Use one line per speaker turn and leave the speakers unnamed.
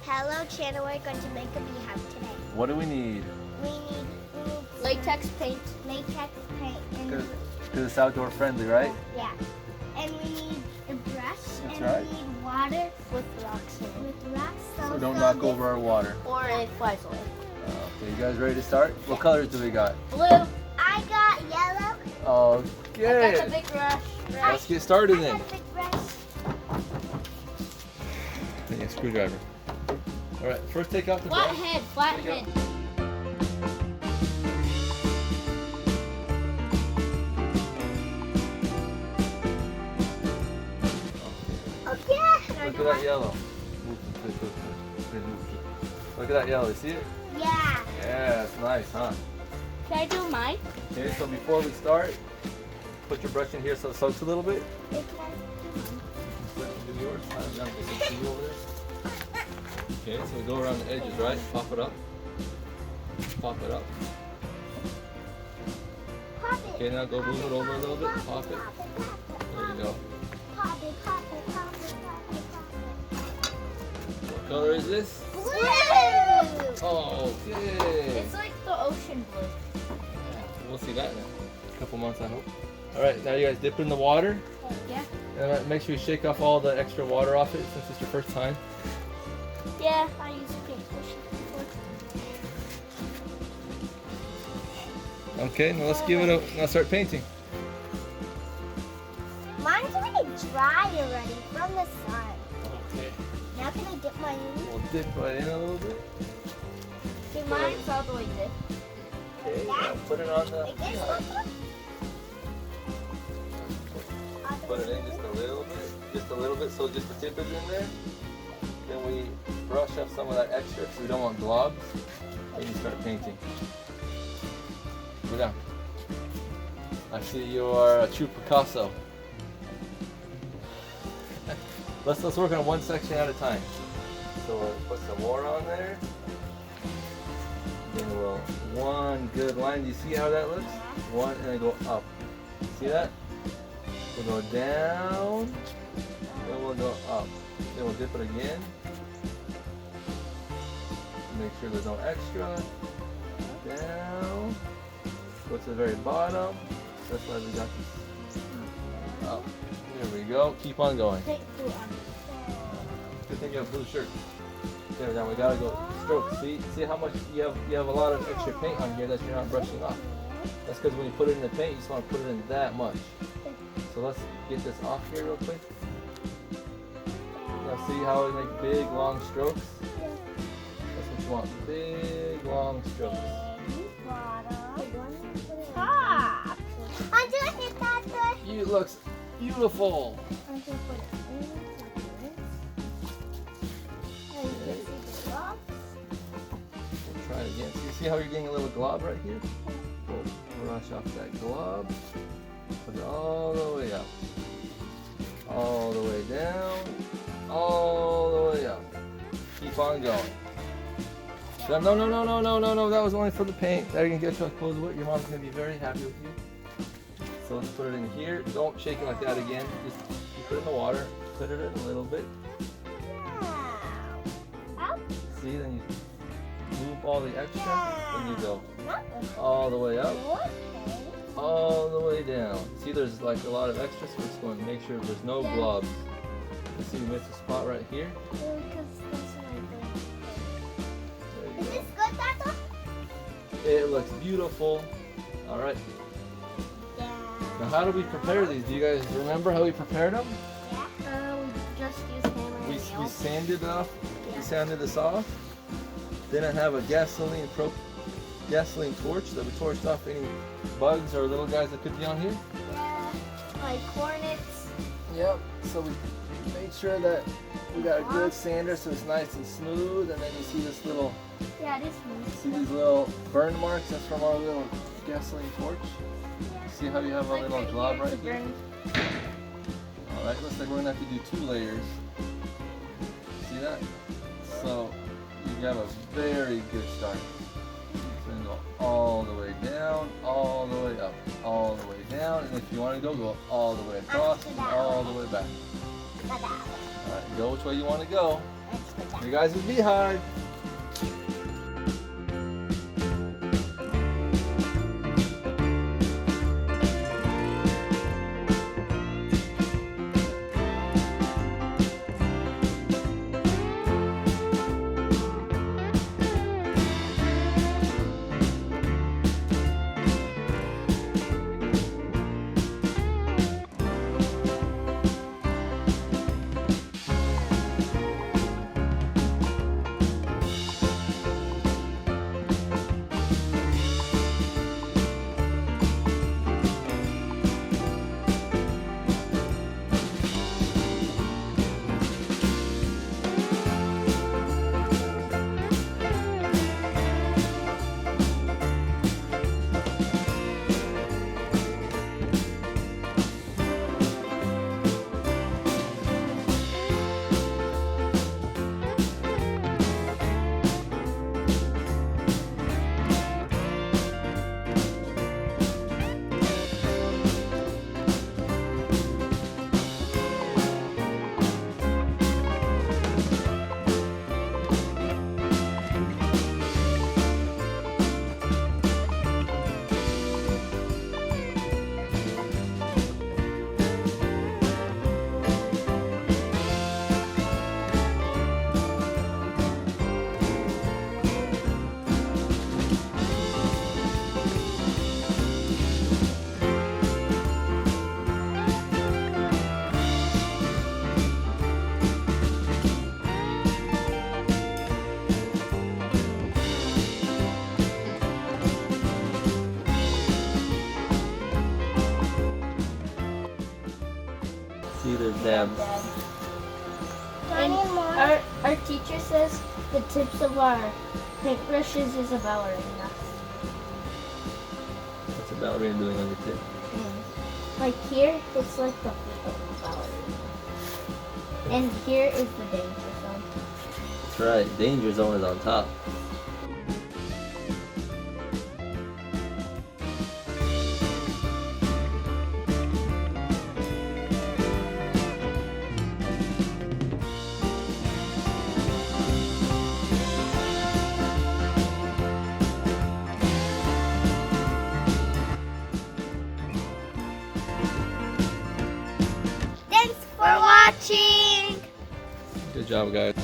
Hello channel, we're going to make a beehive today.
What do we need?
We need
Latex paint.
latex paint.
Because it's outdoor friendly, right?
Yeah. And we need a brush.
That's
and
right.
we need water
With rocks in it.
with rocks.
So don't knock over our water.
Or it flies away.
Okay, you guys ready to start? What colors do we got?
Blue.
I got yellow.
I got the
Okay.
big brush.
Let's get started
I
then.
got a big brush.
Take a screwdriver. All right, first take off the
Flat
brush.
head, flat
There you
head.
Okay.
Look at that yellow. Look at that yellow. You see it?
Yeah.
Yeah, it's nice, huh?
Can I do mine?
Okay, so before we start, put your brush in here so it soaks a little bit.
It's like
Do yours. See you over there. Okay, so we go around the edges, right? Pop it up. Pop it up.
pop it.
Okay, now go move it over a little bit. Pop it.
Pop it, pop it,
There you go.
pop it, pop it, pop it, pop it, pop it.
What color is this?
Blue.
Oh, okay.
It's like the ocean blue.
We'll see that in a couple months, I hope. All right, now you guys dip in the water.
Yeah.
And make sure you shake off all the extra water off it since it's your first time.
Yeah, I use a paint ocean before.
Okay, now let's give it a, now start painting.
Mine's already dry already from the sun.
Okay.
Now can I dip mine in?
We'll dip right in a little bit.
See, mine's all the way dip.
Okay, now put it on the,
Like this?
put it in just a little bit so just the tip is in there. Then we brush off some of that extra because we don't want globs. Then you start painting. Go down. I see you are a true Picasso. Let's work on one section at a time. So we'll put some more on there. Then we'll one good line. Do you see how that looks? One and then go up. See that? We'll go down. Then we'll go up. Then we'll dip it again. Make sure there's no extra. Down. Go to the very bottom. That's why we got this. Up. There we go. Keep on going.
Paint blue on.
Good thing you have a blue shirt. There, now we gotta go stroke. See how much you have a lot of extra paint on here that you're not brushing off. That's because when you put it in the paint, you just want to put it in that much. So let's get this off here real quick. Now see how we make big long strokes? That's what you want. Big long strokes.
Stop. I'm doing it that way.
You looks beautiful.
I'm gonna put it in.
We'll try it again. So you see how you're getting a little glob right here? We'll brush off that glob. Put it all the way up. All the way down. All the way up. Keep on going. No, no, no, no, no, no, no. That was only for the paint. That you're going to get to a close with. Your mom's going to be very happy with you. So let's put it in here. Don't shake it like that again. Just you put it in the water. Put it in a little bit. See, then you move all the extra. Then you go all the way up. All the way down. See, there's like a lot of extra, so we're just going to make sure there's no globs. Let's see, we missed a spot right here. There you go. It looks beautiful. All right. Now, how do we prepare these? Do you guys remember how we prepared them?
We just use hammer and
We
nails.
sanded off. We sanded this off. Then I have a gasoline torch that we torched off any bugs or little guys that could be on here.
Yeah, like hornets.
Yep. So we made sure that we got a good sander so it's nice and smooth. And then you see this little,
Yeah, it is
see
smooth.
these little burn marks? That's from our little gasoline torch. See how you have a little glob right here? All right. Looks like we're gonna have to do 2 layers. See that? So you have a very good start. So you go all the way down, all the way up, all the way down, and if you want to go all the way across and all the way back. All right, go which way you want to go.
Let's
You guys will be Hive. See, there's dabs.
And
Any more?
our teacher says the tips of our paintbrushes is a ballerina.
What's a ballerina doing on your tip?
Like here, it's like the feet of a ballerina. And here is the danger zone.
That's right. Danger zone is on top.
Thanks for watching.
Good job, guys.